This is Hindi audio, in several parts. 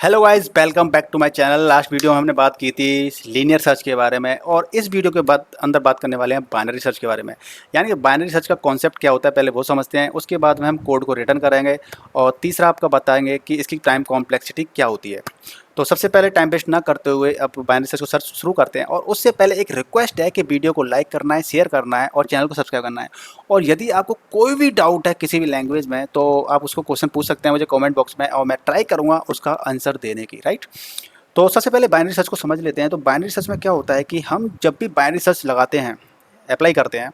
Hello guys, welcome back to my channel. Last video में हमने बात की थी लीनियर सर्च के बारे में, और इस वीडियो के बाद अंदर बात करने वाले हैं बाइनरी सर्च के बारे में। यानी कि बाइनरी सर्च का कॉन्सेप्ट क्या होता है पहले वो समझते हैं, उसके बाद में हम कोड को रिटर्न करेंगे और तीसरा आपका बताएंगे कि इसकी टाइम कॉम्प्लेक्सिटी क्या होती है। तो सबसे पहले टाइम वेस्ट ना करते हुए अब बाइनरी सर्च को सर्च शुरू करते हैं, और उससे पहले एक रिक्वेस्ट है कि वीडियो को लाइक करना है, शेयर करना है और चैनल को सब्सक्राइब करना है। और यदि आपको कोई भी डाउट है किसी भी लैंग्वेज में तो आप उसको क्वेश्चन पूछ सकते हैं मुझे कमेंट बॉक्स में, और मैं ट्राई करूँगा उसका आंसर देने की। राइट। तो सबसे पहले बाइनरी सर्च को समझ लेते हैं। तो बाइनरी सर्च में क्या होता है कि हम जब भी बाइनरी सर्च लगाते हैं, अप्लाई करते हैं,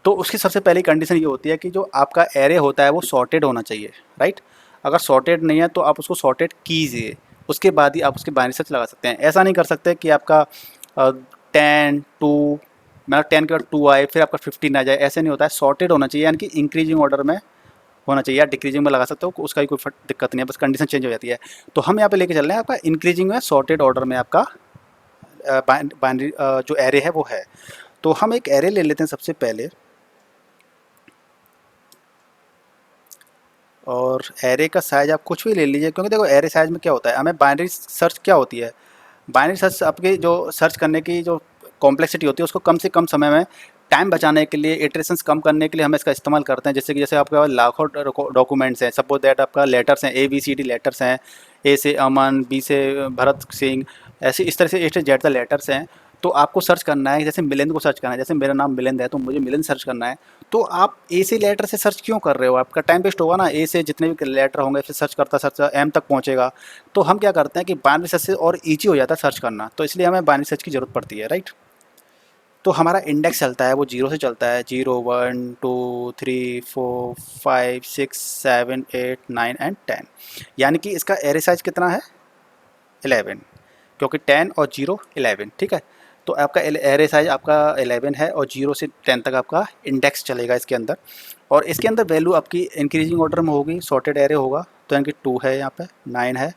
तो उसकी सबसे पहली कंडीशन ये होती है कि जो आपका एरे होता है वो सॉर्टेड होना चाहिए। राइट। अगर सॉर्टेड नहीं है तो आप उसको सॉर्टेड कीजिए, उसके बाद ही आप उसके बाइनरी सर्च लगा सकते हैं। ऐसा नहीं कर सकते कि आपका 10 2 मतलब 10 के बाद 2 आए फिर आपका 15 आ जाए, ऐसे नहीं होता है। सॉर्टेड होना चाहिए, यानी कि इंक्रीजिंग ऑर्डर में होना चाहिए, या डिक्रीजिंग में लगा सकते हो, उसका भी कोई दिक्कत नहीं है, बस कंडीशन चेंज हो जाती है। तो हम यहाँ पे लेके चल रहे हैं आपका इंक्रीजिंग में सॉर्टेड ऑर्डर में आपका बाइनरी जो एरे है वो है। तो हम एक एरे ले लेते हैं सबसे पहले, और एरे का साइज आप कुछ भी ले लीजिए, क्योंकि देखो एरे साइज में क्या होता है, हमें बाइनरी सर्च क्या होती है, बाइनरी सर्च आपके जो सर्च करने की जो कॉम्प्लेक्सिटी होती है उसको कम से कम समय में टाइम बचाने के लिए, इटरेशंस कम करने के लिए हम इसका इस्तेमाल करते हैं। जैसे आपके पास लाखों डॉक्यूमेंट्स हैं, सपोज दैट आपका लेटर्स हैं, ABCD लेटर्स हैं, ए से अमन, बी से भरत सिंह, ऐसे इस तरह से A से Z तक लेटर्स हैं। तो आपको सर्च करना है, जैसे मिलिंद को सर्च करना है, जैसे मेरा नाम मिलिंद है तो मुझे मिलिंद सर्च करना है। तो आप ए से लेटर से सर्च क्यों कर रहे हो, आपका टाइम वेस्ट होगा ना। ए से जितने भी लेटर होंगे फिर सर्च करता सर्च एम तक पहुंचेगा। तो हम क्या करते हैं कि बाइनरी सर्च से और ईजी हो जाता है सर्च करना, तो इसलिए हमें बाइनरी सर्च की ज़रूरत पड़ती है। राइट। तो हमारा इंडेक्स चलता है वो 0 से चलता है, 0 1 2 3 4 5 6 7 8 9 एंड 10। यानी कि इसका एरे साइज कितना है, 11, क्योंकि 10 और 0 11। ठीक है। तो आपका एरे साइज आपका 11 है, और 0 से 10 तक आपका इंडेक्स चलेगा इसके अंदर। और इसके अंदर वैल्यू आपकी इंक्रीजिंग ऑर्डर में होगी, सॉर्टेड एरे होगा। तो यानी कि 2 है, यहाँ पे 9 है,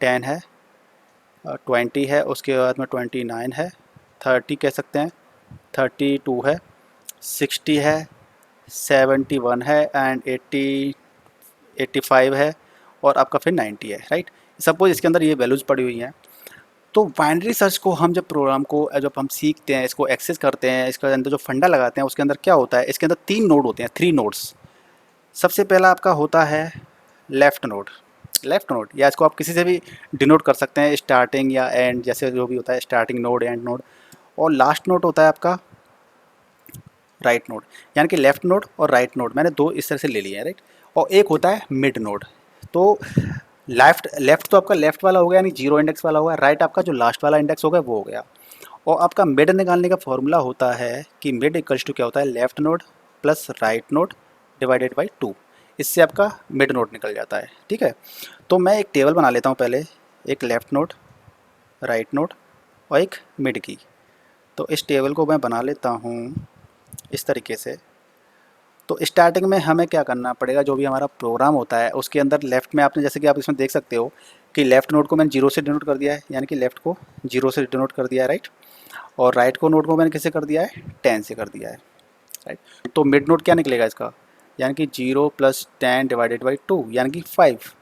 10 है, 20 है, उसके बाद में 29 है, 30 कह सकते हैं, 32 है, 60 है, 71 है एंड 85 है, और आपका फिर 90 है। राइट। सपोज इसके अंदर ये वैल्यूज़ पड़ी हुई हैं। तो बाइनरी सर्च को हम जब प्रोग्राम को जब हम सीखते हैं, इसको एक्सेस करते हैं, इसके अंदर जो फंडा लगाते हैं, उसके अंदर क्या होता है, इसके अंदर 3 नोड होते हैं, 3 नोड्स। सबसे पहला आपका होता है लेफ़्ट नोड। लेफ़्ट नोड, या इसको आप किसी से भी डिनोट कर सकते हैं, स्टार्टिंग या एंड, जैसे जो भी होता है, स्टार्टिंग नोड, एंड नोड। और लास्ट नोड होता है आपका राइट नोड। यानी कि लेफ़्ट नोड और राइट नोड मैंने 2 इस तरह से ले लिए हैं। राइट। और एक होता है मिड नोड। तो लेफ़्ट लेफ़्ट तो आपका लेफ़्ट वाला हो गया, यानी 0 इंडेक्स वाला होगा। राइट आपका जो लास्ट वाला इंडेक्स होगा वो हो गया। और आपका मिड निकालने का फॉर्मूला होता है कि मिड इक्वल्स टू क्या होता है, left node plus right node divided by 2। इससे आपका मिड नोड निकल जाता है। ठीक है। तो मैं एक टेबल बना लेता हूँ पहले, एक लेफ़्ट नोड, राइट नोड और एक मिड की। तो इस टेबल को मैं बना लेता हूँ इस तरीके से। तो स्टार्टिंग में हमें क्या करना पड़ेगा, जो भी हमारा प्रोग्राम होता है उसके अंदर लेफ़्ट में आपने, जैसे कि आप इसमें देख सकते हो कि लेफ़्ट नोड को मैंने 0 से डिनोट कर दिया है, यानी कि लेफ़्ट को 0 से डिनोट कर दिया है। राइट। और राइट को नोड को मैंने किससे कर दिया है, 10 से कर दिया है। राइट। तो मिड नोड क्या निकलेगा इसका, यानी कि 0 प्लस 10 डिवाइडेड बाई 2, यानी कि 5।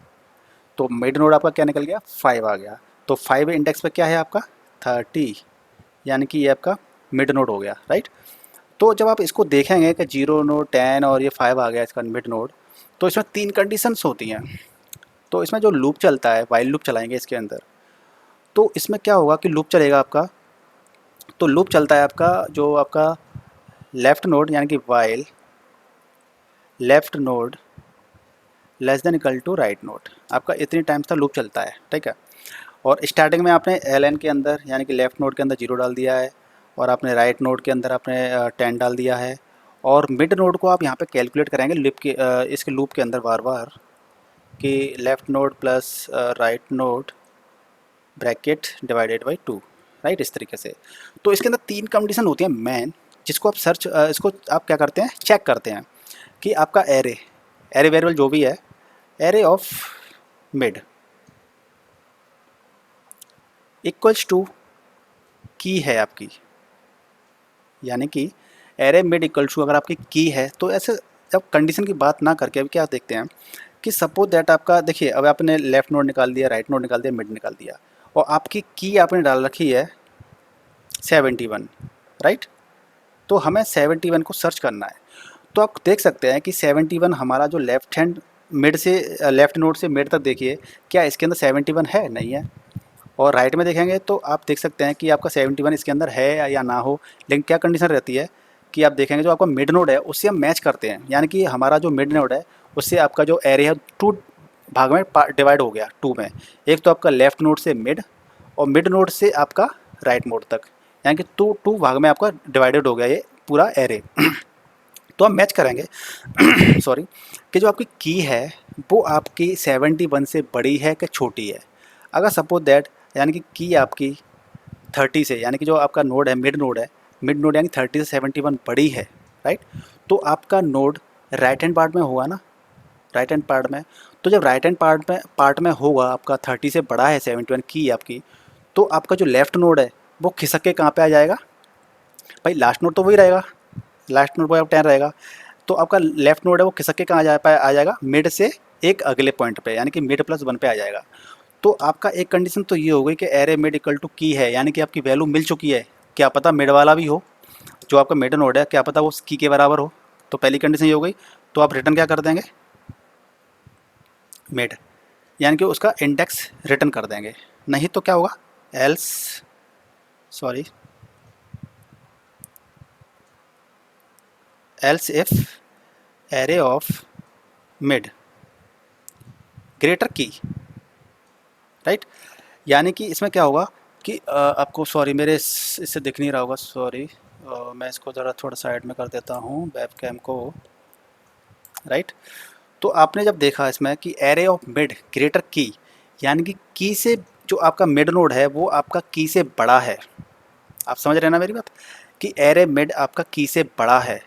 तो मिड नोड आपका क्या निकल गया, 5 आ गया। तो 5 इंडेक्स पे क्या है आपका, 30, यानी कि ये आपका मिड नोड हो गया। राइट। तो जब आप इसको देखेंगे कि 0 नोड 10 और ये 5 आ गया इसका मिड नोड, तो इसमें 3 कंडीशंस होती हैं। तो इसमें जो लूप चलता है, वाइल लूप चलाएंगे इसके अंदर, तो इसमें क्या होगा कि लूप चलेगा आपका। तो लूप चलता है आपका जो आपका लेफ़्ट नोड, यानी कि while left node less than equal to right node, आपका इतनी टाइम्स का लूप चलता है। ठीक है। और स्टार्टिंग में आपने LN के अंदर, यानी कि लेफ़्ट नोड के अंदर 0 डाल दिया है, और आपने राइट नोड के अंदर आपने 10 डाल दिया है। और मिड नोड को आप यहाँ पे कैलकुलेट कराएंगे इसके लूप के अंदर बार बार, कि left node plus right node bracket divided by 2। Right. इस तरीके से। तो इसके अंदर 3 कंडीशन होती हैं मेन, जिसको आप इसको आप क्या करते हैं, चेक करते हैं कि आपका एरे एरे वेरिएबल जो भी है, array of mid equals to key है आपकी, यानी कि एरे मिड इक्वल टू अगर आपकी की है, तो ऐसे जब कंडीशन की बात ना करके अभी क्या देखते हैं कि सपोज दैट आपका देखिए, अब आपने लेफ्ट नोड निकाल दिया, राइट नोड निकाल दिया, मिड निकाल दिया, और आपकी की आपने डाल रखी है 71, राइट। तो हमें 71 को सर्च करना है। तो आप देख सकते हैं कि 71 हमारा जो लेफ्ट हैंड मिड से लेफ्ट नोड से मिड तक देखिए, क्या इसके अंदर 71 है? नहीं है। और राइट में देखेंगे तो आप देख सकते हैं कि आपका 71 इसके अंदर है या ना हो, लेकिन क्या कंडीशन रहती है कि आप देखेंगे जो आपका मिड नोड है उससे हम मैच करते हैं, यानी कि हमारा जो मिड नोड है उससे आपका जो एरे है टू भाग में डिवाइड हो गया, टू में। एक तो आपका लेफ्ट नोड से मिड, और मिड नोड से आपका राइट नोड तक, यानी कि टू टू भाग में आपका डिवाइडेड हो गया ये पूरा एरे। तो हम मैच करेंगे सॉरी, कि जो आपकी की है वो आपकी 71 से बड़ी है कि छोटी है। अगर सपोज दैट यानी कि की आपकी 30 से, यानी कि जो आपका नोड है मिड नोड यानी 30 से 71 बड़ी है, राइट। तो आपका नोड राइट हैंड पार्ट में होगा ना, राइट हैंड पार्ट में। तो जब राइट हैंड पार्ट में होगा आपका 30 से बड़ा है 71 की आपकी, तो आपका जो लेफ्ट नोड है वो खिसक के कहाँ पे आ जाएगा? भाई लास्ट नोड तो वही रहेगा, लास्ट नोड पर 10 रहेगा। तो आपका लेफ्ट नोड है वो खिसक के कहाँ आ जाएगा? मिड से एक अगले पॉइंट पे, यानी कि मिड प्लस 1 पे आ जाएगा। तो आपका एक कंडीशन तो ये हो गई कि array mid equal to key है, यानी कि आपकी वैल्यू मिल चुकी है। क्या पता मिड वाला भी हो, जो आपका मिड नोड है क्या पता वो की के बराबर हो। तो पहली कंडीशन ये हो गई। तो आप रिटर्न क्या कर देंगे? मिड, यानी कि उसका इंडेक्स रिटर्न कर देंगे। नहीं तो क्या होगा? Else sorry else if array of mid greater की, राइट। यानी कि इसमें क्या होगा कि आपको सॉरी मेरे इससे दिख नहीं रहा होगा, सॉरी। मैं इसको ज़रा थोड़ा साइड में कर देता हूँ वेब कैम को, राइट। तो आपने जब देखा इसमें कि एरे ऑफ मिड ग्रेटर की, यानी कि की से जो आपका मिड नोड है वो आपका की से बड़ा है। आप समझ रहे हैं ना मेरी बात, कि एरे मिड आपका की से बड़ा है,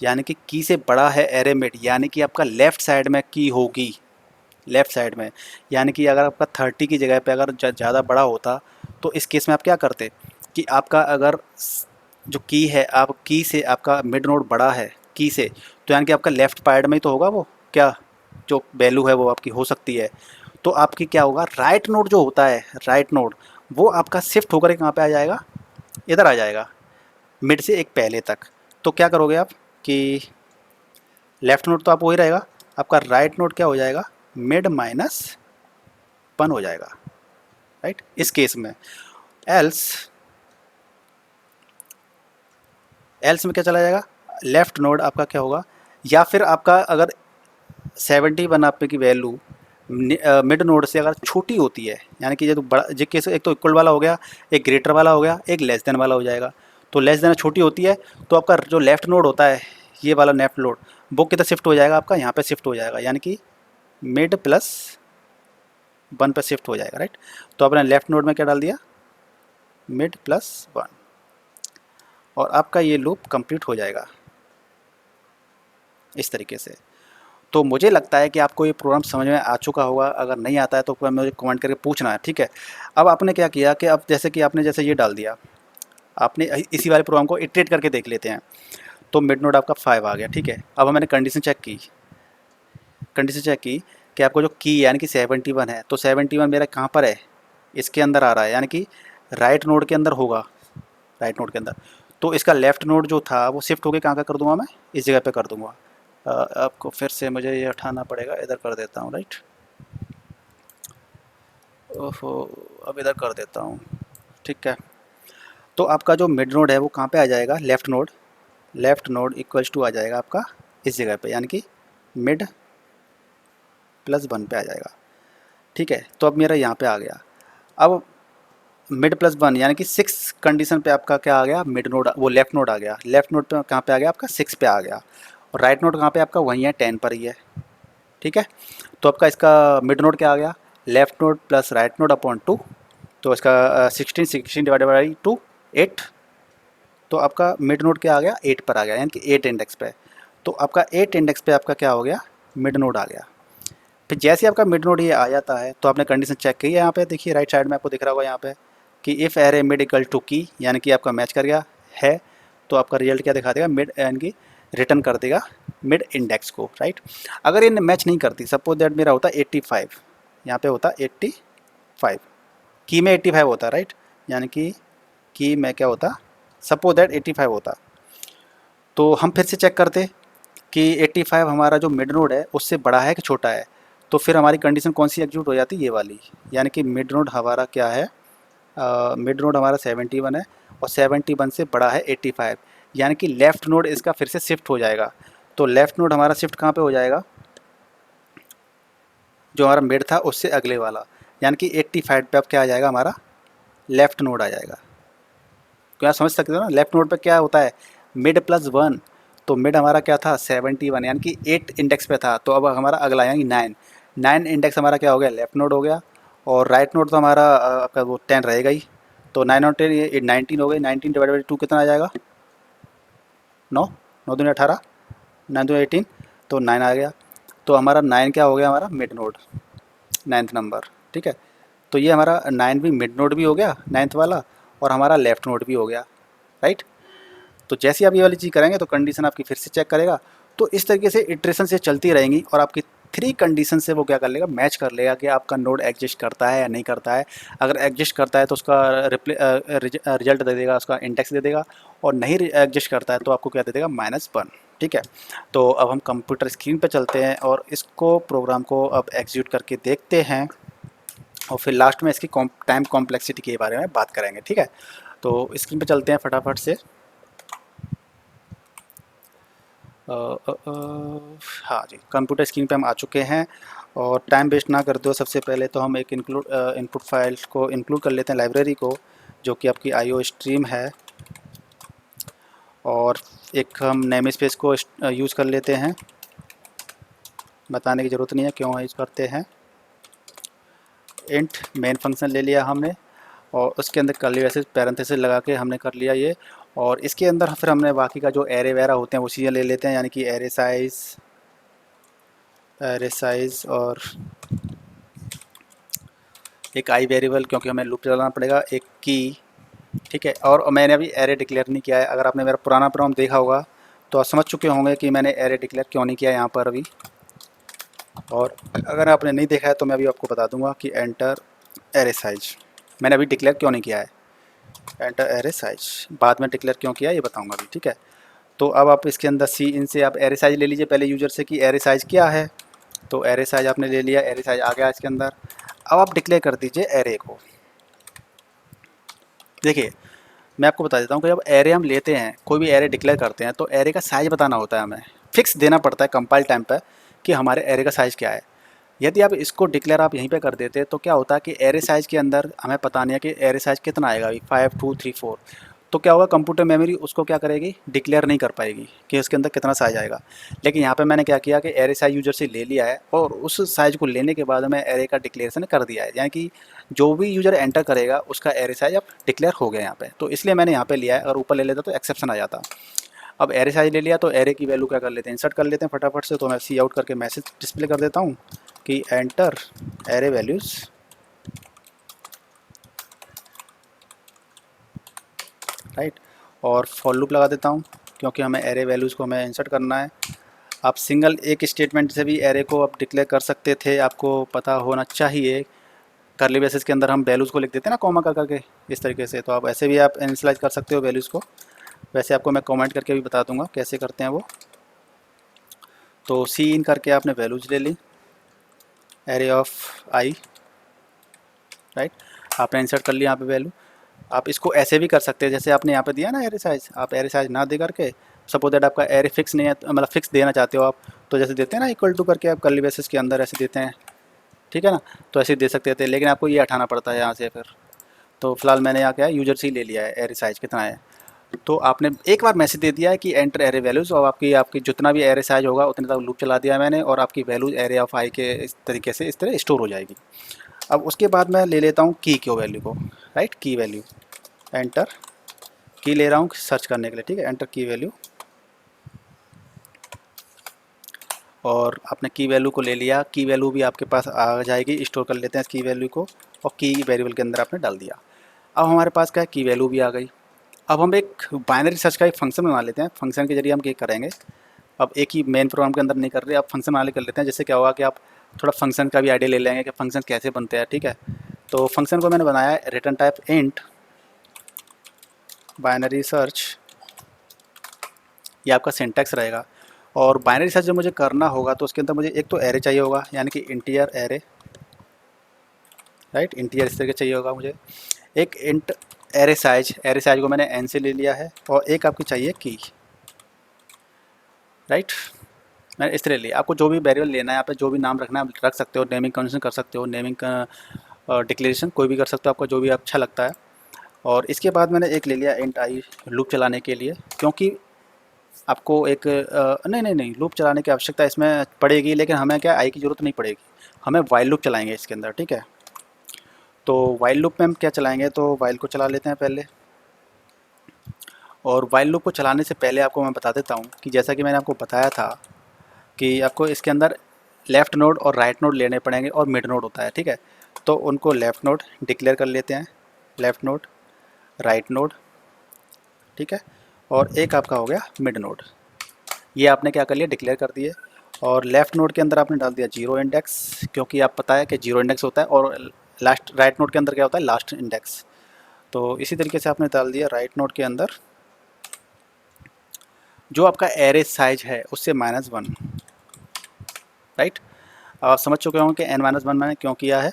यानी कि की से बड़ा है एरे मिड, यानी कि आपका लेफ़्ट साइड में की होगी, लेफ़्ट साइड में। यानी कि अगर आपका 30 की जगह पे अगर ज़्यादा बड़ा होता, तो इस केस में आप क्या करते कि आपका अगर जो की है, आप की से आपका मिड नोड बड़ा है की से, तो यानी कि आपका लेफ़्ट पार्ट में ही तो होगा वो, क्या जो वैल्यू है वो आपकी हो सकती है। तो आपकी क्या होगा, राइट नोड जो होता है, राइट नोड वो आपका शिफ्ट होकर कहाँ पे आ जाएगा? इधर आ जाएगा, मिड से एक पहले तक। तो क्या करोगे आप कि लेफ़्ट नोड तो आप वही रहेगा, आपका राइट नोड क्या हो जाएगा? मिड माइनस 1 हो जाएगा, राइट, इस केस में। एल्स एल्स में क्या चला जाएगा? लेफ़्ट नोड आपका क्या होगा? या फिर आपका अगर 71 आपकी की वैल्यू मिड नोड से अगर छोटी होती है, यानी कि ये तो बड़ा जो केस, एक तो इक्वल वाला हो गया, एक ग्रेटर वाला हो गया, एक लेस देन वाला हो जाएगा। तो लेस देन छोटी होती है, तो आपका जो लेफ़्ट नोड होता है, ये वाला लेफ्ट नोड, वो किधर शिफ्ट हो जाएगा? आपका यहाँ पे शिफ्ट हो जाएगा, यानी कि मिड प्लस 1 पे शिफ्ट हो जाएगा, राइट। तो आपने लेफ़्ट नोड में क्या डाल दिया? मिड प्लस 1, और आपका ये लूप कंप्लीट हो जाएगा इस तरीके से। तो मुझे लगता है कि आपको ये प्रोग्राम समझ में आ चुका होगा। अगर नहीं आता है तो मुझे कमेंट करके पूछना है, ठीक है। अब आपने क्या किया कि अब जैसे कि आपने जैसे ये डाल दिया, आपने इसी वाले प्रोग्राम को इटरेट करके देख लेते हैं। तो मिड नोड आपका 5 आ गया, ठीक है। अब मैंने कंडीशन चेक की कि आपको जो की यानी कि 71 है, तो 71 मेरा कहाँ पर है? इसके अंदर आ रहा है, यानी कि राइट नोड के अंदर होगा, राइट नोड के अंदर। तो इसका लेफ़्ट नोड जो था वो शिफ्ट होकर कहाँ का कर दूंगा मैं? इस जगह पे कर दूंगा। आपको फिर से मुझे ये उठाना पड़ेगा, इधर कर देता हूँ, राइट। ओहो, अब इधर कर देता हूँ, ठीक है। तो आपका जो मिड नोड है वो कहाँ पे आ जाएगा? लेफ़्ट नोड इक्वल्स टू आ जाएगा आपका इस जगह पे, यानी कि मिड प्लस 1 पे आ जाएगा, ठीक है। तो अब मेरा यहाँ पे आ गया। अब मिड प्लस 1 यानी कि 6 कंडीशन पे आपका क्या आ गया? मिड नोड, वो लेफ़्ट नोड आ गया। लेफ़्ट नोड पे कहाँ पे आ गया? आपका 6 पे आ गया। और राइट नोड कहाँ पे आपका? वहीं है, 10 पर ही है, ठीक है। तो आपका इसका मिड नोड क्या आ गया? Left node plus right node upon 2। तो इसका 16 डिवाइडेड बाई 2, 8। तो आपका मिड नोड क्या आ गया? 8 पर आ गया, यानी कि 8 इंडेक्स पे। तो आपका 8 इंडेक्स पे आपका क्या हो गया? मिड नोड आ गया। फिर जैसे ही आपका मिड नोड ये आ जाता है, तो आपने कंडीशन चेक की है, यहाँ पे देखिए राइट साइड में आपको दिख रहा होगा यहाँ पे कि if array mid equal to key, यानी कि आपका मैच कर गया है, तो आपका रिजल्ट क्या दिखा देगा? मिड, यानी कि रिटर्न कर देगा मिड इंडेक्स को, राइट। अगर ये मैच नहीं करती, सपोज दैट मेरा होता 85, यहाँ पे होता 85, की में 85 होता, राइट, यानी कि की में क्या होता, सपोज दैट 85 होता, तो हम फिर से चेक करते कि 85 हमारा जो मिड नोड है उससे बड़ा है कि छोटा है। तो फिर हमारी कंडीशन कौन सी एग्जीक्यूट हो जाती है, ये वाली, यानी कि मिड नोड हमारा क्या है, मिड नोड हमारा 71 है और 71 से बड़ा है 85, यानी कि लेफ़्ट नोड इसका फिर से शिफ्ट हो जाएगा। तो लेफ़्ट नोड हमारा शिफ्ट कहाँ पे हो जाएगा, जो हमारा मिड था उससे अगले वाला, यानी कि 85 पे अब क्या आ जाएगा, हमारा लेफ़्ट नोड आ जाएगा। क्या समझ सकते हो ना, लेफ़्ट नोड पे क्या होता है, मिड प्लस 1, तो मिड हमारा क्या था 71, यानी कि 8 इंडेक्स पे था, तो अब हमारा अगला यानी 9 इंडेक्स हमारा क्या हो गया, लेफ़्ट नोड हो गया। और राइट नोड तो हमारा आपका वो 10 रहेगा ही, तो 9 और 10 ये 19 हो गई, 19 डिवाइड बाई 2 कितना आ जाएगा, 9, 9 दूनी 18, 9 दूनी 18, तो 9 आ गया। तो हमारा 9 क्या हो गया, हमारा मिड नोड, 9th नंबर, ठीक है। तो ये हमारा 9 भी मिड नोड भी हो गया 9th वाला, और हमारा लेफ़्ट नोड भी हो गया, राइट। तो जैसे ही आप ये वाली चीज़ करेंगे तो कंडीशन आपकी फिर से चेक करेगा। तो इस तरीके से इटरेशन से चलती रहेंगी और आपकी 3 कंडीशन से वो क्या कर लेगा, मैच कर लेगा कि आपका नोड एग्जिस्ट करता है या नहीं करता है। अगर एग्जिस्ट करता है तो उसका रिजल्ट दे देगा, उसका इंडेक्स दे देगा, और नहीं एग्जिस्ट करता है तो आपको क्या दे देगा, -1, ठीक है। तो अब हम कंप्यूटर स्क्रीन पर चलते हैं और इसको प्रोग्राम को अब एग्जीक्यूट करके देखते हैं, और फिर लास्ट में इसकी टाइम कॉम्प्लेक्सिटी के बारे में बात करेंगे, ठीक है। तो स्क्रीन पे चलते हैं फटाफट से। हाँ जी, कंप्यूटर स्क्रीन पे हम आ चुके हैं, और टाइम वेस्ट ना करते हो सबसे पहले तो हम एक इनपुट फाइल को इंक्लूड कर लेते हैं, लाइब्रेरी को, जो कि आपकी आईओ स्ट्रीम है, और एक हम नेम स्पेस को यूज़ कर लेते हैं, बताने की ज़रूरत नहीं है क्यों यूज़ करते हैं। इंट मेन फंक्शन ले लिया हमने, और उसके अंदर कर्ली ब्रेसेस पैरेंथेसिस लगा के हमने कर लिया ये, और इसके अंदर फिर हमने बाकी का जो एरे वगैरह होते हैं वो चीज़ें ले लेते हैं, यानी कि एरे साइज़ और एक आई वेरिएबल, क्योंकि हमें लूप चलाना पड़ेगा, एक की, ठीक है। और मैंने अभी एरे डिक्लेयर नहीं किया है, अगर आपने मेरा पुराना प्रोग्राम देखा होगा तो आप समझ चुके होंगे कि मैंने एरे डिक्लेयर क्यों नहीं किया यहाँ पर अभी। और अगर आपने नहीं देखा है तो मैं अभी आपको बता दूंगा कि एंटर एरे साइज मैंने अभी डिक्लेयर क्यों नहीं किया है, एंटर एरे साइज बाद में डिक्लेयर क्यों किया ये बताऊंगा अभी, ठीक है। तो अब आप इसके अंदर सी इन से आप एरे साइज ले लीजिए पहले यूजर से कि एरे साइज क्या है। तो एरे साइज आपने ले लिया, एरे साइज आ गया इसके अंदर। अब आप डिक्लेयर कर दीजिए एरे को। देखिए मैं आपको बता देता हूँ कि जब एरे हम लेते हैं, कोई भी एरे डिक्लेयर करते हैं, तो एरे का साइज़ बताना होता है, हमें फिक्स देना पड़ता है कंपाइल टाइम पर कि हमारे एरे का साइज़ क्या है। यदि आप इसको डिक्लेयर आप यहीं पे कर देते तो क्या होता है कि एरे साइज़ के अंदर हमें पता नहीं है कि एरे साइज़ कितना आएगा, अभी 5 2 3 4, तो क्या होगा, कंप्यूटर मेमोरी उसको क्या करेगी, डिक्लेयर नहीं कर पाएगी कि उसके अंदर कितना साइज आएगा। लेकिन यहाँ पे मैंने क्या किया कि एरे साइज यूजर से ले लिया है, और उस साइज को लेने के बाद मैं एरे का डिक्लेरेशन कर दिया है, यानी कि जो भी यूजर एंटर करेगा उसका एरे साइज अब डिक्लेयर हो गया यहाँ पे। तो इसलिए मैंने यहाँ पे लिया है, अगर ऊपर ले लेता तो एक्सेप्शन आ जाता। अब एरे साइज ले लिया तो एरे की वैल्यू क्या कर लेते हैं, इंसर्ट कर लेते हैं फटाफट से। तो मैं सी आउट करके मैसेज डिस्प्ले कर देता हूँ कि एंटर एरे वैल्यूज़, राइट, और फॉर लूप लगा देता हूँ क्योंकि हमें एरे वैल्यूज़ को हमें इंसर्ट करना है। आप सिंगल एक स्टेटमेंट से भी एरे को आप डिक्लेयर कर सकते थे, आपको पता होना चाहिए। करली ब्रेसेस के अंदर हम वैल्यूज़ को लिख देते हैं ना कॉमा कर करके, इस तरीके से। तो आप ऐसे भी आप इनिशियलाइज कर सकते हो वैल्यूज़ को, वैसे आपको मैं कमेंट करके भी बता दूंगा कैसे करते हैं वो। तो सी इन करके आपने वैल्यूज़ ले ली, एरे ऑफ आई, राइट, आपने इंसर्ट कर लिया यहाँ पे वैल्यू। आप इसको ऐसे भी कर सकते हैं जैसे आपने यहाँ पे दिया ना एरे साइज, आप एरे साइज ना दे करके, सपोज दैट आपका एरे फिक्स नहीं है, मतलब फिक्स देना चाहते हो आप, तो जैसे देते हैं ना इक्वल टू करके आप कर्ली ब्रेसेस के अंदर ऐसे देते हैं, ठीक है ना, तो ऐसे ही दे सकते थे, लेकिन आपको ये हटाना पड़ता है यहाँ से फिर। तो फिलहाल मैंने यहाँ क्या है, यूजर से ही ले लिया है एरे साइज कितना है। तो आपने एक बार मैसेज दे दिया है कि एंटर एरे वैल्यूज़, और आपकी आपकी जितना भी एरे साइज होगा उतने तक लूप चला दिया मैंने, और आपकी वैल्यूज एरे ऑफ आई के इस तरीके से इस तरह स्टोर हो जाएगी। अब उसके बाद मैं ले लेता हूँ की को वैल्यू को, राइट, की वैल्यू, एंटर की ले रहा हूँ सर्च करने के लिए, ठीक है, एंटर की वैल्यू, और आपने की वैल्यू को ले लिया। की वैल्यू भी आपके पास आ जाएगी, स्टोर कर लेते हैं की वैल्यू को, और की वेरिएबल के अंदर आपने डाल दिया। अब हमारे पास क्या है, की वैल्यू भी आ गई। अब हम एक बाइनरी सर्च का एक फंक्शन बना लेते हैं, फंक्शन के जरिए हम क्या करेंगे, अब एक ही मेन प्रोग्राम के अंदर नहीं कर रहे, आप फंक्शन वाले कर लेते हैं। जिससे क्या होगा कि आप थोड़ा फंक्शन का भी आइडिया ले लेंगे कि फंक्शन कैसे बनते हैं, ठीक है। तो फंक्शन को मैंने बनाया है return type int binary search, ये आपका सिंटैक्स रहेगा। और बाइनरी सर्च जब मुझे करना होगा तो उसके अंदर मुझे एक तो एरे चाहिए होगा, यानी कि इंटीजर एरे, राइट, इंटीजर इस तरीके चाहिए होगा मुझे। एक int array size, array size को मैंने एन से ले लिया है। और एक आपकी चाहिए की, राइट, मैंने इस तरह लिया। आपको जो भी वेरिएबल लेना है, यहाँ पे जो भी नाम रखना है आप रख सकते हो, नेमिंग कन्वेंशन कर सकते हो, नेमिंग डिक्लेरेशन कोई भी कर सकते हो, आपको जो भी अच्छा लगता है। और इसके बाद मैंने एक ले लिया इंट आई लूप चलाने के लिए, क्योंकि आपको एक नहीं नहीं नहीं लूप चलाने की आवश्यकता इसमें पड़ेगी, लेकिन हमें क्या आई की ज़रूरत नहीं पड़ेगी, हमें वाइल लूप चलाएंगे इसके अंदर, ठीक है। तो वाइल लूप में हम क्या चलाएंगे, तो वाइल को चला लेते हैं पहले। और वाइल लूप को चलाने से पहले आपको मैं बता देता हूँ कि जैसा कि मैंने आपको बताया था कि आपको इसके अंदर लेफ़्ट नोड और राइट नोड लेने पड़ेंगे और मिड नोड होता है, ठीक है। तो उनको लेफ़्ट नोड डिक्लेयर कर लेते हैं, लेफ़्ट नोड, राइट नोड, ठीक है। और एक आपका हो गया मिड नोड, ये आपने क्या कर लिया, डिक्लेयर कर दिए। और लेफ़्ट नोड के अंदर आपने डाल दिया जीरो इंडेक्स, क्योंकि आप पता है कि जीरो इंडेक्स होता है। और लास्ट राइट नोड के अंदर क्या होता है, लास्ट इंडेक्स। तो इसी तरीके से आपने डाल दिया राइट नोड के अंदर जो आपका एरे साइज है उससे -1, राइट। आप समझ चुके होंगे कि n-1 मैंने क्यों किया है।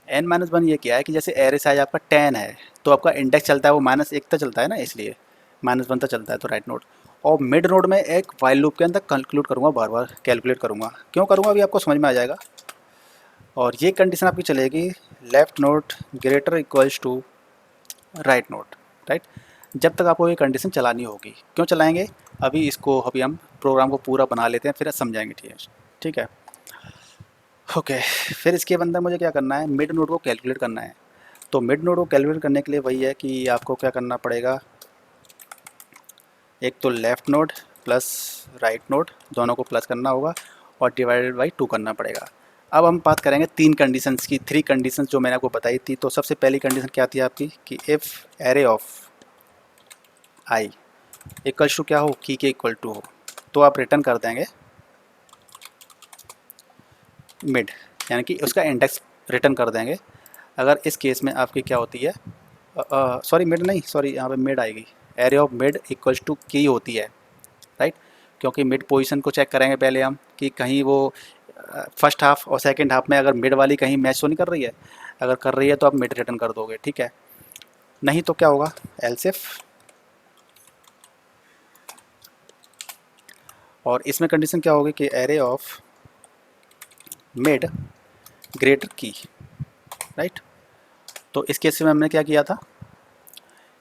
n-1 ये किया है कि जैसे एरे साइज आपका 10 है तो आपका इंडेक्स चलता है वो -1 तक चलता है ना, इसलिए -1 तक चलता है तो राइट नोड। और मिड नोड में एक वाइल लूप के अंदर कैलकुलेट करूँगा, बार बार कैलकुलेट करूँगा, क्यों करूँगा अभी आपको समझ में आ जाएगा। और ये कंडीशन आपकी चलेगी left node greater equals to right node, right, जब तक आपको ये कंडीशन चलानी होगी। क्यों चलाएंगे, अभी हम प्रोग्राम को पूरा बना लेते हैं फिर समझाएंगे, ठीक है, ठीक है। ओके, फिर इसके अंदर मुझे क्या करना है, मिड नोड को कैलकुलेट करना है। तो मिड नोड को कैलकुलेट करने के लिए वही है कि आपको क्या करना पड़ेगा, एक तो left node plus right node दोनों को प्लस करना होगा और डिवाइडेड बाई 2 करना पड़ेगा। अब हम बात करेंगे तीन कंडीशंस की, थ्री कंडीशंस जो मैंने आपको बताई थी। तो सबसे पहली कंडीशन क्या थी आपकी कि if array of I equals to क्या हो, की के इक्वल टू हो, तो आप रिटर्न कर देंगे मिड, यानी कि उसका इंडेक्स रिटर्न कर देंगे। अगर इस केस में आपकी क्या होती है, सॉरी मिड नहीं, सॉरी यहाँ पे मिड आएगी, array of mid equals to key होती है, राइट। क्योंकि मिड पोजीशन को चेक करेंगे पहले हम कि कहीं वो फर्स्ट हाफ और सेकंड हाफ में अगर मिड वाली कहीं मैच तो नहीं कर रही है। अगर कर रही है तो आप मिड रिटर्न कर दोगे, ठीक है। नहीं तो क्या होगा, एल्सिफ। और इसमें कंडीशन क्या होगी कि एरे ऑफ मिड ग्रेटर की, राइट। तो इस केस में हमने क्या किया था,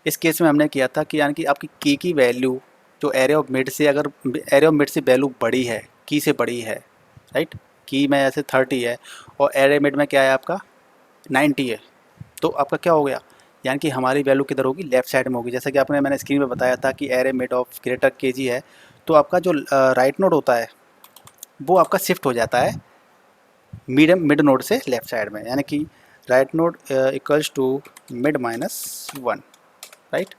इस केस में हमने किया था कि यानी कि आपकी की वैल्यू जो एरे ऑफ मिड से, अगर एरे ऑफ मिड से वैल्यू बड़ी है, की से बड़ी है, राइट, की में ऐसे 30 है और एरे मिड में क्या है आपका 90 है, तो आपका क्या हो गया, यानी कि हमारी वैल्यू किधर होगी, लेफ्ट साइड में होगी। जैसा कि आपने मैंने स्क्रीन पे बताया था कि एरे मिड ऑफ ग्रेटर के जी है, तो आपका जो राइट नोड होता है वो आपका शिफ्ट हो जाता है मिड नोड से लेफ्ट साइड में, यानी कि right node equals to mid -1, right.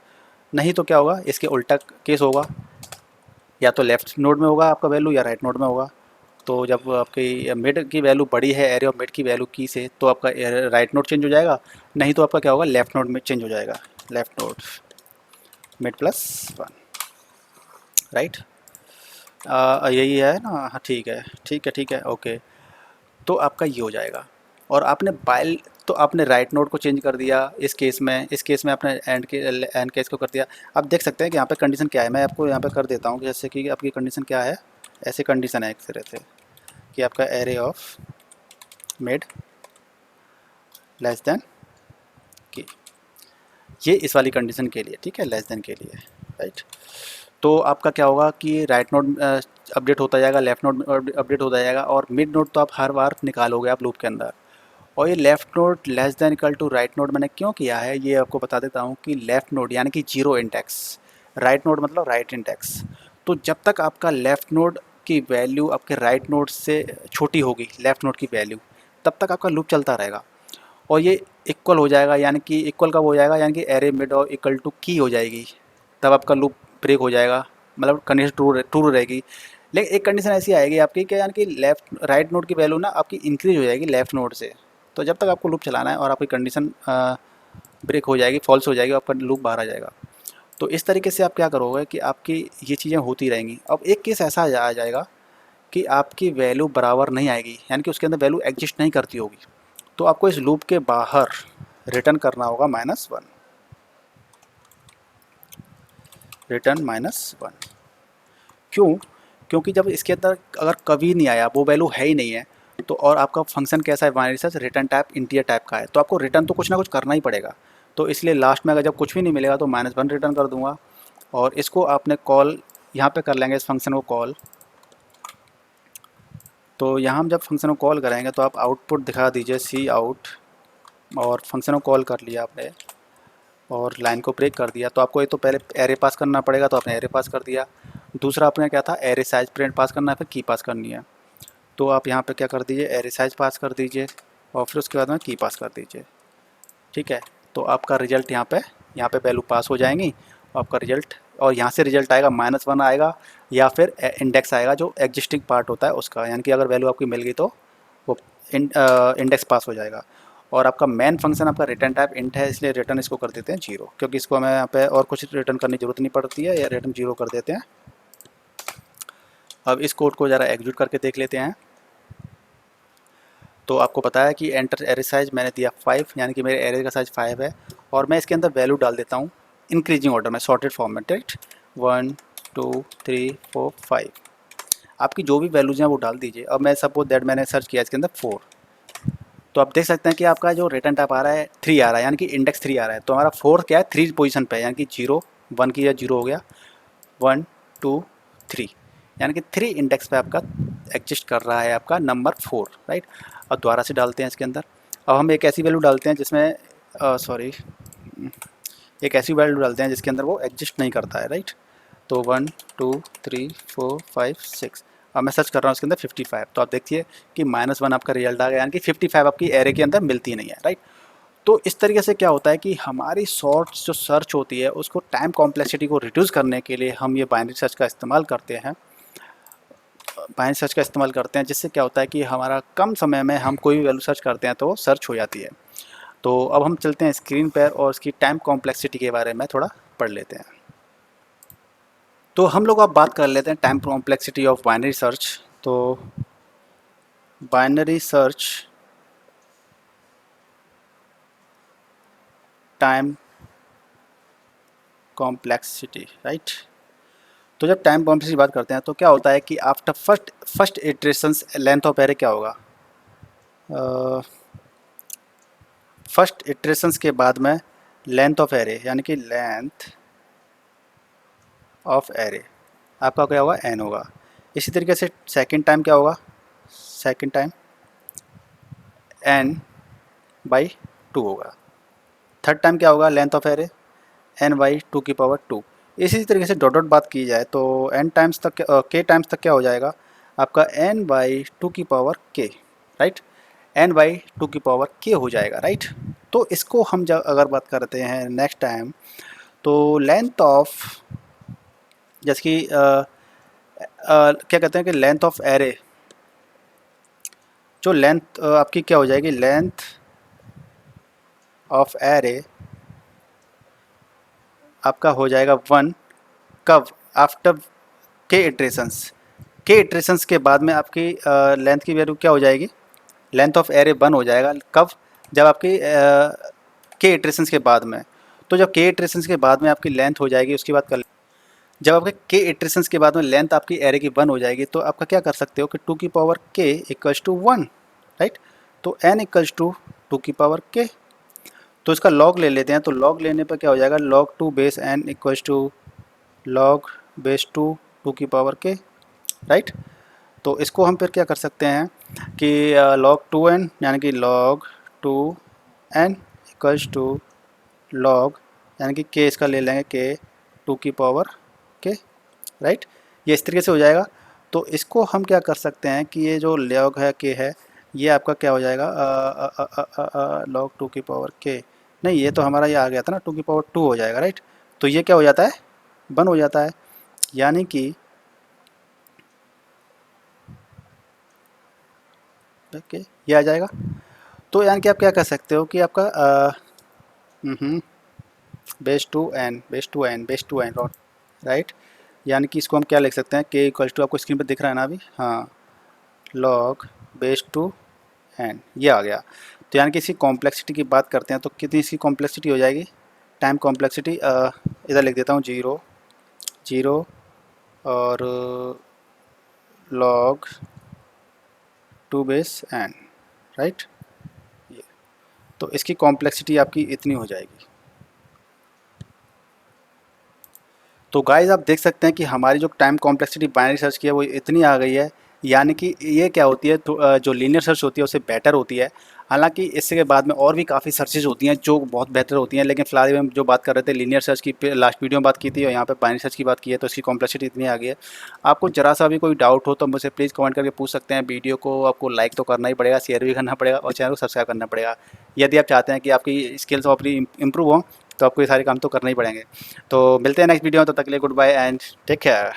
नहीं तो क्या होगा, इसके उल्टा केस होगा, या तो लेफ्ट नोड में होगा आपका वैल्यू या राइट नोड में होगा। तो जब आपकी मिड की वैल्यू बड़ी है एरे ऑफ मिड की वैल्यू की से, तो आपका राइट नोड चेंज हो जाएगा। नहीं तो आपका क्या होगा, लेफ्ट नोड में चेंज हो जाएगा, लेफ्ट नोड मिड +1, राइट। यही है ना, हाँ ठीक है, ठीक है, ठीक है, ओके। तो आपका ये हो जाएगा। और आपने बाइल, तो आपने राइट नोड को चेंज कर दिया इस केस में, इस केस में आपने एंड केस को कर दिया। आप देख सकते हैं कि यहाँ पे कंडीशन क्या है, मैं आपको यहाँ पे कर देता हूँ, जैसे कि आपकी कंडीशन क्या है, ऐसे कंडीशन है एक तरह से कि आपका array of mid less than की, ये इस वाली कंडीशन के लिए, ठीक है, लेस देन के लिए, राइट। तो आपका क्या होगा कि राइट नोड अपडेट होता जाएगा, लेफ्ट नोड अपडेट होता जाएगा, और मिड नोड तो आप हर बार निकालोगे आप लूप के अंदर। और ये left node less than equal to right node मैंने क्यों किया है, ये आपको बता देता हूँ कि लेफ़्ट नोड यानी कि जीरो इंडेक्स, राइट नोड मतलब राइट इंडेक्स। तो जब तक आपका लेफ़्ट नोड की वैल्यू आपके राइट नोड से छोटी होगी, लेफ़्ट नोड की वैल्यू, तब तक आपका लूप चलता रहेगा। और ये इक्वल हो जाएगा, यानी कि इक्वल कब हो जाएगा, यानी कि एरे मिड और इक्वल टू की हो जाएगी, तब आपका लूप ब्रेक हो जाएगा, मतलब कंडीशन ट्रू रहेगी। लेकिन एक कंडीशन ऐसी आएगी आपकी कि यानी कि लेफ्ट राइट नोड की वैल्यू ना आपकी इंक्रीज हो जाएगी लेफ्ट नोड से। तो जब तक आपको लूप चलाना है और आपकी कंडीशन ब्रेक हो जाएगी, फॉल्स हो जाएगी, आपका लूप बाहर आ जाएगा। तो इस तरीके से आप क्या करोगे कि आपकी ये चीज़ें होती रहेंगी। अब एक केस ऐसा आ जाएगा कि आपकी वैल्यू बराबर नहीं आएगी, यानी कि उसके अंदर वैल्यू एग्जिस्ट नहीं करती होगी, तो आपको इस लूप के बाहर रिटर्न करना होगा -1, रिटर्न -1। क्यों? क्योंकि जब इसके अंदर अगर कभी नहीं आया, वो वैल्यू है ही नहीं है, तो और आपका फंक्शन कैसा है binary search, return type integer type का है, तो आपको रिटर्न तो कुछ ना कुछ करना ही पड़ेगा। तो इसलिए लास्ट में अगर जब कुछ भी नहीं मिलेगा तो -1 रिटर्न कर दूंगा। और इसको आपने कॉल यहाँ पे कर लेंगे, इस फंक्शन को कॉल। तो यहाँ हम जब फंक्शन को कॉल करेंगे तो आप आउटपुट दिखा दीजिए सी आउट, और फंक्शन को कॉल कर लिया आपने और लाइन को ब्रेक कर दिया। तो आपको ये तो पहले एरे पास करना पड़ेगा, तो आपने एरे पास कर दिया। दूसरा आपने क्या था, एरे साइज प्रिंट पास करना है, फिर की पास करनी है। तो आप यहाँ पे क्या कर दीजिए, एरे साइज पास कर दीजिए और फिर उसके बाद में की पास कर दीजिए। ठीक है, तो आपका रिजल्ट यहाँ पे वैल्यू पास हो जाएंगी, आपका रिजल्ट, और यहाँ से रिजल्ट आएगा -1 आएगा, या फिर इंडेक्स आएगा जो एग्जिस्टिंग पार्ट होता है उसका, यानी कि अगर वैल्यू आपकी मिल गई तो वो इंडेक्स पास हो जाएगा। और आपका मेन फंक्शन आपका रिटर्न टाइप इंट है, इसलिए रिटर्न इसको कर देते हैं 0, क्योंकि इसको हमें यहाँ पे और कुछ रिटर्न करने की जरूरत नहीं पड़ती है, या रिटर्न 0 कर देते हैं। अब इस कोड को ज़रा एग्जीक्यूट करके देख लेते हैं। तो आपको पता है कि एंटर एरे साइज मैंने दिया 5, यानी कि मेरे एरे का साइज 5 है, और मैं इसके अंदर वैल्यू डाल देता हूँ इंक्रीजिंग ऑर्डर में, सॉर्टेड फॉर्म में, राइट। 1 2 3 4 5, आपकी जो भी वैल्यूज हैं वो डाल दीजिए। अब मैं सपोज दैट मैंने सर्च किया इसके अंदर 4, तो आप देख सकते हैं कि आपका जो रिटर्न टाइप आ रहा है 3 आ रहा है, यानी कि इंडेक्स 3 आ रहा है। तो हमारा 4 क्या है, 3 पोजीशन पे है, यानी कि 0 1 की या 0 हो गया, 1 2 3, यानी कि 3 इंडेक्स पे आपका एग्जिस्ट कर रहा है आपका नंबर 4, राइट। अब दोबारा से डालते हैं इसके अंदर। अब हम एक ऐसी वैल्यू डालते हैं जिसमें सॉरी एक ऐसी वैल्यू डालते हैं जिसके अंदर वो एग्जिस्ट नहीं करता है, राइट। तो 1 2 3 4 5 6, अब मैं सर्च कर रहा हूँ इसके अंदर 55, तो आप देखिए कि -1 आपका रिजल्ट आ गया, यानी कि 55 आपकी एरे के अंदर मिलती नहीं है, राइट। तो इस तरीके से क्या होता है कि हमारी शॉर्ट्स जो सर्च होती है उसको टाइम कॉम्प्लेक्सिटी को रिड्यूस करने के लिए हम ये बाइनरी सर्च का इस्तेमाल करते हैं, बाइनरी सर्च का इस्तेमाल करते हैं, जिससे क्या होता है कि हमारा कम समय में हम कोई भी वैल्यू सर्च करते हैं तो वो सर्च हो जाती है। तो अब हम चलते हैं स्क्रीन पर और उसकी टाइम कॉम्प्लेक्सिटी के बारे में थोड़ा पढ़ लेते हैं। तो हम लोग अब बात कर लेते हैं time complexity of binary search. तो binary search time complexity, right. तो जब टाइम कॉम्प्लेक्सिटी की बात करते हैं तो क्या होता है कि after first iterations length of array क्या होगा, फर्स्ट इटरेशंस के बाद में लेंथ ऑफ एरे, यानी कि लेंथ ऑफ एरे आपका क्या होगा, n होगा। इसी तरीके से सेकंड टाइम क्या होगा, सेकंड टाइम n/2 होगा। थर्ड टाइम क्या होगा, लेंथ ऑफ एरे n/2 इसी तरीके से डॉट डॉट बात की जाए तो n टाइम्स तक k टाइम्स तक क्या हो जाएगा आपका n/2 राइट, n/2 हो जाएगा, राइट। तो इसको हम जब अगर बात करते हैं नेक्स्ट टाइम, तो लेंथ ऑफ, जैसे कि क्या कहते हैं कि लेंथ ऑफ एरे, जो लेंथ आपकी क्या हो जाएगी, लेंथ ऑफ एरे आपका हो जाएगा 1, कब, आफ्टर के इटरेशंस के बाद में आपकी लेंथ की वैल्यू क्या हो जाएगी, लेंथ ऑफ एरे 1 हो जाएगा, कब, जब आपकी के इटरेशंस के बाद में। तो जब के इटरेशंस के बाद में आपकी लेंथ हो जाएगी, उसकी बात कर, जब आपके के इटरेशंस के बाद में लेंथ आपकी एरे की 1 हो जाएगी, तो आपका क्या कर सकते हो कि 2k इक्वल्स टू 1, राइट। तो n इक्वल्स टू 2k, तो इसका लॉग ले लेते हैं। तो लॉग लेने पर क्या हो जाएगा, log 2 base n equals to log base 2 right. तो इसको हम फिर क्या कर सकते हैं कि log 2n, यानी कि log 2n equals to log, यानी कि k इसका ले लेंगे k 2 राइट। ये इस तरीके से हो जाएगा। तो इसको हम क्या कर सकते हैं कि ये जो log है k है, ये आपका क्या हो जाएगा log 2 नहीं, ये तो हमारा ये आ गया था ना 2 हो जाएगा, राइट। तो ये क्या हो जाता है, 1 हो जाता है। यानी कि ओके ये आ जाएगा। तो यानी कि आप क्या कर सकते हो कि आपका बेस टू एन राइट। यानी कि इसको हम क्या लिख सकते हैं, के इक्वल्स टू, आपको स्क्रीन पर दिख रहा है ना अभी, हाँ, लॉग बेस टू एन, ये आ गया। तो यानी कि इसकी कॉम्प्लेक्सिटी की बात करते हैं तो कितनी इसकी कॉम्प्लेक्सिटी हो जाएगी, टाइम कॉम्प्लेक्सिटी इधर लिख देता हूँ, जीरो जीरो और log two base N, right. ये तो इसकी कॉम्प्लेक्सिटी आपकी इतनी हो जाएगी। तो गाइस आप देख सकते हैं कि हमारी जो टाइम कॉम्प्लेक्सिटी बाइनरी सर्च की है वो इतनी आ गई है। यानी कि ये क्या होती है, तो जो लीनियर सर्च होती है उससे बेटर होती है। हालांकि इससे के बाद में और भी काफ़ी सर्चेज होती हैं जो बहुत बेहतर होती हैं, लेकिन फिलहाल हम जो बात कर रहे थे लीनियर सर्च की, लास्ट वीडियो में बात की थी और यहाँ पे बाइनरी सर्च की बात की है, तो इसकी कॉम्प्लेक्सिटी इतनी आ गई है। आपको जरा सा भी कोई डाउट हो तो मुझसे प्लीज़ कमेंट करके पूछ सकते हैं। वीडियो को आपको लाइक तो करना ही पड़ेगा, शेयर भी करना पड़ेगा और चैनल को सब्सक्राइब करना पड़ेगा। यदि आप चाहते हैं कि आपकी स्किल्स और अपनी इम्प्रूव हो तो आपको ये सारे काम तो करना ही पड़ेंगे। तो मिलते हैं नेक्स्ट वीडियो में, तब तक के लिए good bye and take care.